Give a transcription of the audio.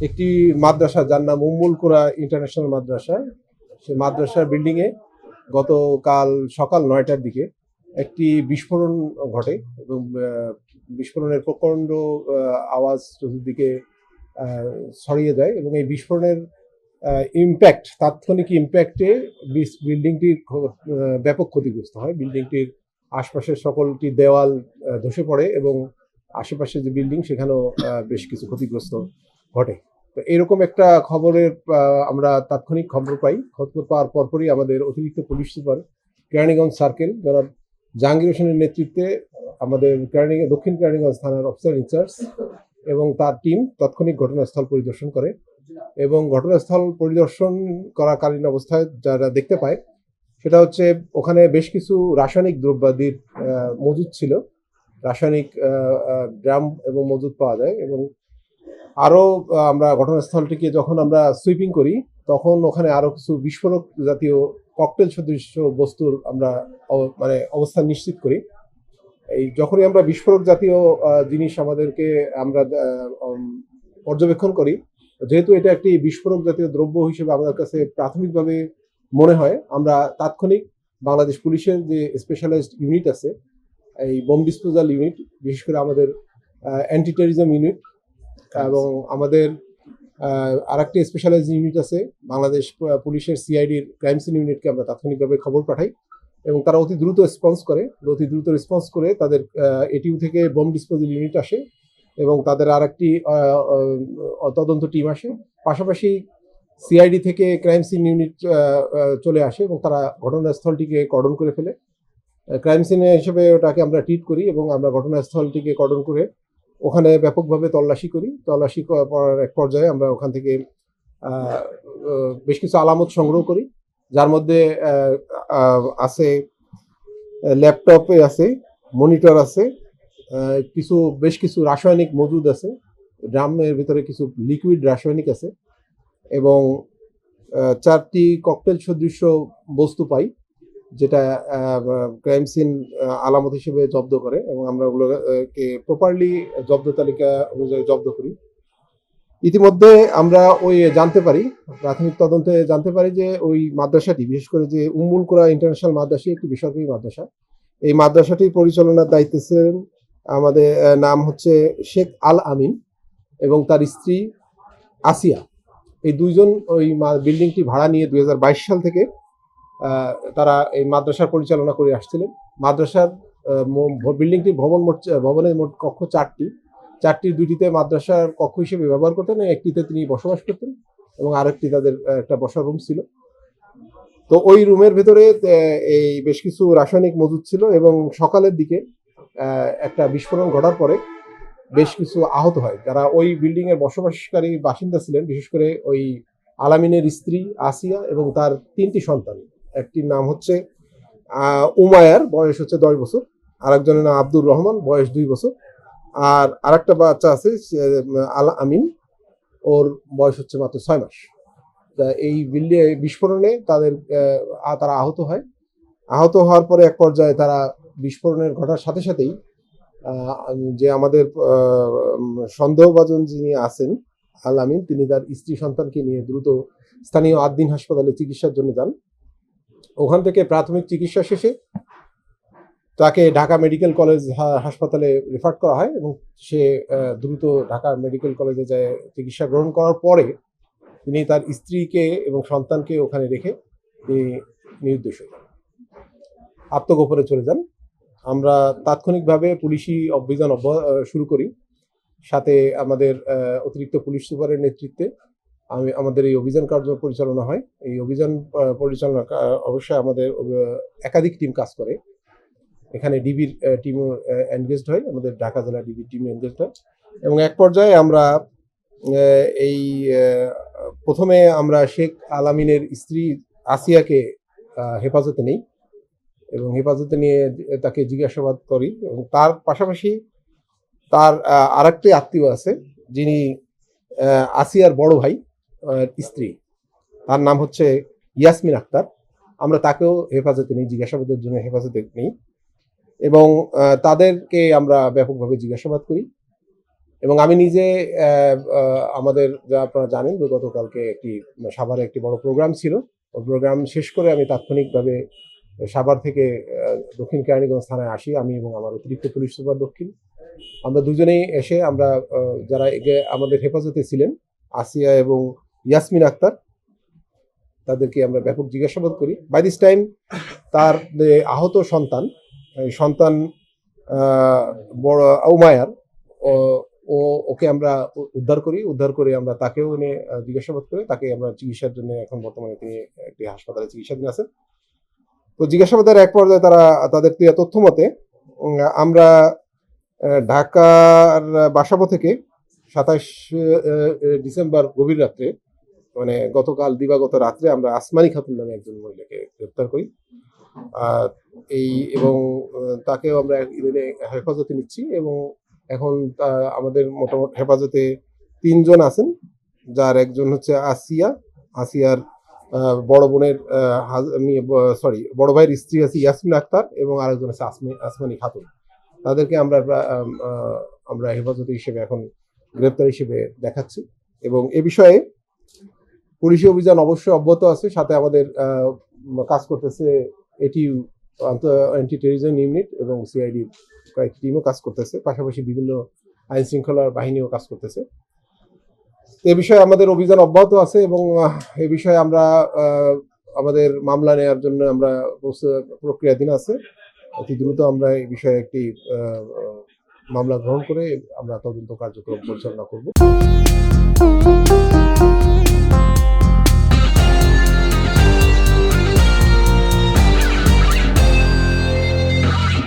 একটি মাদ্রাসা যার নাম উম্মুল কোরা ইন্টারন্যাশনাল মাদ্রাসা, সেই মাদ্রাসার বিল্ডিংয়ে গতকাল সকাল ৯টার দিকে একটি বিস্ফোরণ ঘটে এবং বিস্ফোরণের প্রচণ্ড আওয়াজ চতুর্দিকে ছড়িয়ে যায় এবং এই বিস্ফোরণের তাৎক্ষণিক ইম্প্যাক্টে বিল্ডিংটি ব্যাপক ক্ষতিগ্রস্ত হয়। বিল্ডিংটির আশপাশের সকলটি দেওয়াল ধসে পড়ে এবং আশেপাশে যে বিল্ডিং সেখানেও বেশ কিছু ক্ষতিগ্রস্ত ঘটে। তো এরকম একটা খবরের আমরা তাৎক্ষণিক খবর পাই। খবর পাওয়ার পরপরই আমাদের অতিরিক্ত পুলিশ সুপার কেরানীগঞ্জ সার্কেল জনাব জাহাঙ্গীর হোসেনের নেতৃত্বে আমাদের দক্ষিণ কেরানীগঞ্জ থানার অফিসার ইনচার্জ এবং তার টিম তাৎক্ষণিক ঘটনাস্থল পরিদর্শন করে এবং ঘটনাস্থল পরিদর্শন করাকালীন অবস্থায় যারা দেখতে পায় সেটা হচ্ছে ওখানে বেশ কিছু রাসায়নিক দ্রব্যাদির মজুদ ছিল, রাসায়নিক ড্রাম এবং মজুদ পাওয়া যায় এবং আরও আমরা ঘটনাস্থলটিকে যখন আমরা সুইপিং করি তখন ওখানে আরও কিছু বিস্ফোরক জাতীয় ককটেল সদৃশ বস্তুর আমরা অবস্থান নিশ্চিত করি। এই যখনই আমরা বিস্ফোরক জাতীয় জিনিস আমরা পর্যবেক্ষণ করি, যেহেতু এটা একটি বিস্ফোরক জাতীয় দ্রব্য হিসেবে আমাদের কাছে প্রাথমিকভাবে মনে হয়, আমরা তাৎক্ষণিক বাংলাদেশ পুলিশের যে স্পেশালাইজড ইউনিট আছে, এই বোম ডিসপোজাল ইউনিট, বিশেষ করে আমাদের অ্যান্টি টেররিজম ইউনিট এবং আমাদের আরেকটি স্পেশালাইজড ইউনিট আছে বাংলাদেশ পুলিশের সিআইডির ক্রাইম সিন ইউনিটকে আমরা তাৎক্ষণিকভাবে খবর পাঠাই এবং তারা অতি দ্রুত রেসপন্স করে তাদের এটিইউ থেকে বোম ডিসপোজাল ইউনিট আসে এবং তাদের আরেকটি তদন্ত টিম আসে। পাশাপাশি সিআইডি থেকে ক্রাইম সিন ইউনিট চলে আসে এবং তারা ঘটনাস্থলটিকে কর্ডন করে ফেলে। ক্রাইম সিনে হিসেবে ওটাকে আমরা ট্রিট করি এবং আমরা ঘটনাস্থলটিকে কর্ডন করে ওখানে ব্যাপকভাবে তল্লাশি করার এক পর্যায়ে আমরা ওখান থেকে বেশ কিছু আলামত সংগ্রহ করি, যার মধ্যে আছে ল্যাপটপে আছে, মনিটর আছে, বেশ কিছু রাসায়নিক মজুদ আছে, ড্রামের ভিতরে কিছু লিকুইড রাসায়নিক আছে এবং 4টি ককটেল সদৃশ বস্তু পাই, যেটা ক্রাইম সিন আলামত হিসেবে জব্দ করে এবং আমরা ওগুলোকে প্রপারলি জব্দ তালিকা অনুযায়ী জব্দ করি। ইতিমধ্যে আমরা প্রাথমিক তদন্তে জানতে পারি যে ওই মাদ্রাসাটি, বিশেষ করে যে উম্মুল কোরা ইন্টারন্যাশনাল মাদ্রাসা, একটি বেসরকারি মাদ্রাসা। এই মাদ্রাসাটির পরিচালনার দায়িত্বে ছিলেন আমাদের নাম হচ্ছে শেখ আল আমিন এবং তার স্ত্রী আসিয়া। এই দুইজন ওই বিল্ডিংটি ভাড়া নিয়ে 2022 সাল থেকে তারা এই মাদ্রাসার পরিচালনা করে আসছিলেন। মাদ্রাসার বিল্ডিংটির ভবনের মোট কক্ষ 4টির 2টিতে মাদ্রাসার কক্ষ হিসেবে ব্যবহার করতেন, একটিতে তিনি বসবাস করতেন এবং আরেকটি তাদের একটা বসার রুম ছিল। তো ওই রুমের ভেতরে এই বেশ কিছু রাসায়নিক মজুদ ছিল এবং সকালের দিকে একটা বিস্ফোরণ ঘটার পরে বেশ কিছু আহত হয়, যারা ওই বিল্ডিং এর বসবাসকারী বাসিন্দা ছিলেন, বিশেষ করে ওই আলামিনের স্ত্রী আসিয়া এবং তার 3টি সন্তান। একটির নাম হচ্ছে উমায়ার, বয়স হচ্ছে 10 বছর, আরেকজনের নাম আব্দুর রহমান, বয়স 2 বছর, আর আরেকটা বাচ্চা আছে আল আমিন, ওর বয়স হচ্ছে মাত্র 6 মাস। এই বিস্ফোরণে তারা আহত হয়। আহত হওয়ার পরে এক পর্যায়ে তারা বিস্ফোরণের ঘটার সাথে সাথেই যে আমাদের সন্দেহভাজন যিনি আছেন আল আমিন, তিনি তার স্ত্রী সন্তানকে নিয়ে দ্রুত স্থানীয় আদ্দিন হাসপাতালে চিকিৎসার জন্য যান। ওখান থেকে প্রাথমিক চিকিৎসা শেষে তাকে ঢাকা মেডিকেল কলেজ হাসপাতালে রেফার করা হয় এবং সে দ্রুত ঢাকা মেডিকেল কলেজে যায় চিকিৎসা গ্রহণ করার পরে তিনি তার স্ত্রীকে এবং সন্তানকে ওখানে রেখে তিনি নিরুদ্দেশ হয়ে যান, আত্মগোপনে চলে যান। আমরা তাৎক্ষণিকভাবে পুলিশি অভিযান শুরু করি, সাথে আমাদের অতিরিক্ত পুলিশ সুপারের নেতৃত্বে আমাদের এই অভিযান কার্য পরিচালনা হয়। এই অভিযান পরিচালনা অবশ্যই আমাদের একাধিক টিম কাজ করে, এখানে ডিবির টিমও এনগেজড হয়, আমাদের ঢাকা জেলা ডিবির টিম এনগেজড হয় এবং এক পর্যায়ে আমরা প্রথমে আমরা শেখ আল আমিনের স্ত্রী আসিয়াকে হেফাজতে নেই এবং হেফাজতে নিয়ে তাকে জিজ্ঞাসাবাদ করি এবং তার পাশাপাশি তার আরেকটি আত্মীয় আছে, যিনি আসিয়ার বড় ভাই স্ত্রী, তার নাম হচ্ছে ইয়াসমিন আক্তার। আমরা তাকেও হেফাজতে নিই, জিজ্ঞাসাবাদের জন্য হেফাজতে নিই এবং তাদেরকে আমরা ব্যাপকভাবে জিজ্ঞাসাবাদ করি এবং আমি নিজে আমাদের যা আপনারা জানেন যে গতকালকে একটি সাভারে একটি বড় প্রোগ্রাম ছিল। ওই প্রোগ্রাম শেষ করে আমি তাৎক্ষণিকভাবে সাভার থেকে দক্ষিণ কেরানীগঞ্জ থানায় আসি, আমি এবং আমার অতিরিক্ত পুলিশ সুপার দক্ষিণ। আমরা দুজনেই এসে আমরা যারা আমাদের হেফাজতে ছিলেন আসিয়া এবং ইয়াসমিন আক্তার, তাদেরকে আমরা ব্যাপক জিজ্ঞাসাবাদ করি। বাই দিস টাইম তার যে আহত সন্তান বড় উমায়ার, ওকে আমরা উদ্ধার করে আমরা তাকেও এনে জিজ্ঞাসাবাদ করে তাকে আমরা চিকিৎসার জন্য এখন বর্তমানে তিনি একটি হাসপাতালে চিকিৎসাধীন আছেন। তো জিজ্ঞাসাবাদের এক পর্যায়ে তাদের তথ্য মতে আমরা ঢাকার বাসাবো থেকে ২৭ ডিসেম্বর গভীর রাত্রে, মানে গতকাল দিবাগত রাত্রে আমরা আসমানি খাতুন নামে একজন মহিলাকে গ্রেপ্তার করি। এবং তাকেও আমরা হেফাজতে নিচ্ছি এবং এখন আমাদের মোটামুটি হেফাজতে ৩ জন আছেন, যার একজন হচ্ছে আসিয়ার বড় বোনের বড় ভাইয়ের স্ত্রী আছে ইয়াসমিন আক্তার এবং আরেকজন আছে আসমানি খাতুন। তাদেরকে আমরা হেফাজতে হিসেবে এখন গ্রেপ্তার হিসেবে দেখাচ্ছি এবং এ বিষয়ে পুলিশি অভিযান অবশ্যই অব্যাহত আছে। সাথে আমাদের কাজ করতেছে এটিইউ অ্যান্টি টেররিজম ইউনিট এবং সিআইডির কয়েকটি টিমও কাজ করতেছে, পাশাপাশি বিভিন্ন আইন শৃঙ্খলার বাহিনীও কাজ করতেছে। এ বিষয়ে আমাদের অভিযান অব্যাহত আছে এবং এ বিষয়ে আমরা আমাদের মামলা নেওয়ার জন্য আমরা প্রক্রিয়াধীন আছে। অতি দ্রুত আমরা এই বিষয়ে একটি মামলা গ্রহণ করে আমরা তদন্ত কার্যক্রম পরিচালনা করব।